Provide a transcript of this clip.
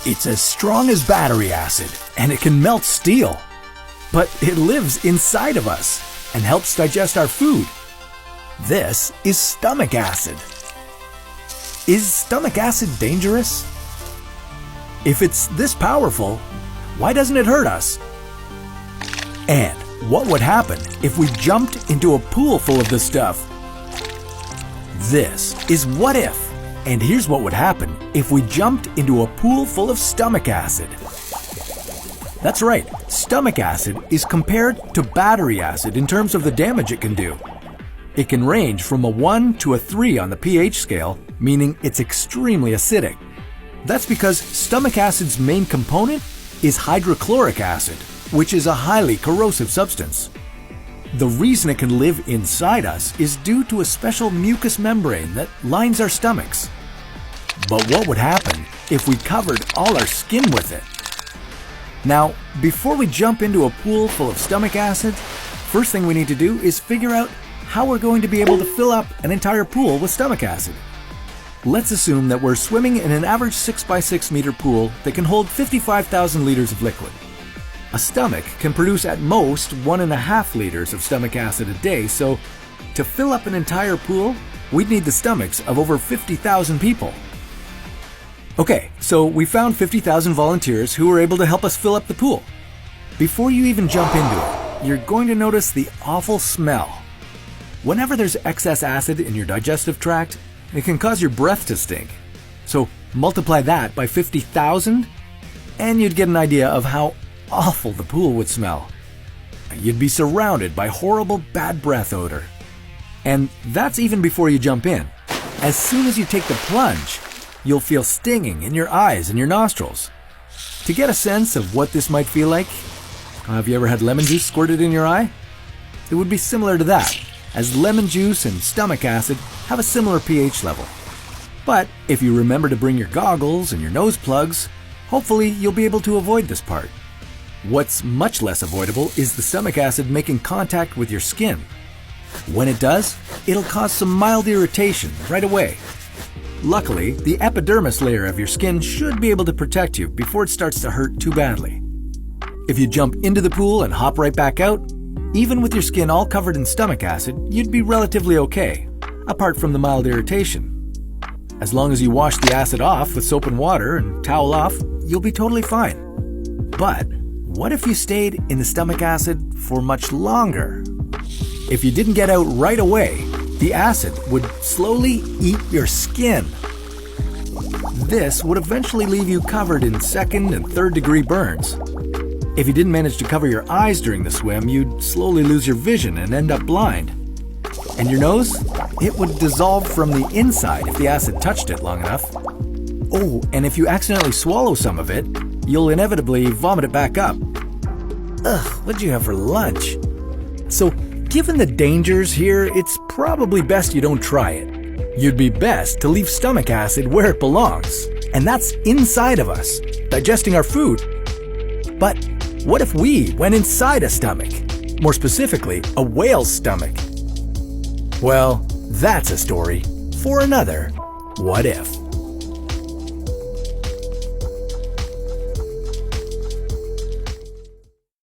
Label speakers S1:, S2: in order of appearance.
S1: It's as strong as battery acid, and it can melt steel. But it lives inside of us and helps digest our food. This is stomach acid. Is stomach acid dangerous? If it's this powerful, why doesn't it hurt us? And what would happen if we jumped into a pool full of this stuff? This is What If. And here's what would happen if we jumped into a pool full of stomach acid. That's right, stomach acid is compared to battery acid in terms of the damage it can do. It can range from a 1 to a 3 on the pH scale, meaning it's extremely acidic. That's because stomach acid's main component is hydrochloric acid, which is a highly corrosive substance. The reason it can live inside us is due to a special mucous membrane that lines our stomachs. But what would happen if we covered all our skin with it? Now, before we jump into a pool full of stomach acid, first thing we need to do is figure out how we're going to be able to fill up an entire pool with stomach acid. Let's assume that we're swimming in an average 6 by 6 meter pool that can hold 55,000 liters of liquid. A stomach can produce at most 1.5 liters of stomach acid a day, so to fill up an entire pool, we'd need the stomachs of over 50,000 people. Okay, so we found 50,000 volunteers who were able to help us fill up the pool. Before you even jump into it, you're going to notice the awful smell. Whenever there's excess acid in your digestive tract, it can cause your breath to stink. So multiply that by 50,000, and you'd get an idea of how awful the pool would smell. You'd be surrounded by horrible bad breath odor. And that's even before you jump in. As soon as you take the plunge, you'll feel stinging in your eyes and your nostrils. To get a sense of what this might feel like, have you ever had lemon juice squirted in your eye? It would be similar to that, as lemon juice and stomach acid have a similar pH level. But if you remember to bring your goggles and your nose plugs, hopefully you'll be able to avoid this part. What's much less avoidable is the stomach acid making contact with your skin. When it does, it'll cause some mild irritation right away. Luckily, the epidermis layer of your skin should be able to protect you before it starts to hurt too badly. If you jump into the pool and hop right back out, even with your skin all covered in stomach acid, you'd be relatively okay, apart from the mild irritation. As long as you wash the acid off with soap and water and towel off, you'll be totally fine. But what if you stayed in the stomach acid for much longer? If you didn't get out right away, the acid would slowly eat your skin. This would eventually leave you covered in 2nd and 3rd degree burns. If you didn't manage to cover your eyes during the swim, you'd slowly lose your vision and end up blind. And your nose? It would dissolve from the inside if the acid touched it long enough. Oh, and if you accidentally swallow some of it, you'll inevitably vomit it back up. Ugh, what'd you have for lunch? So, given the dangers here, it's probably best you don't try it. You'd be best to leave stomach acid where it belongs, and that's inside of us, digesting our food. But what if we went inside a stomach? More specifically, a whale's stomach? Well, that's a story for another What If.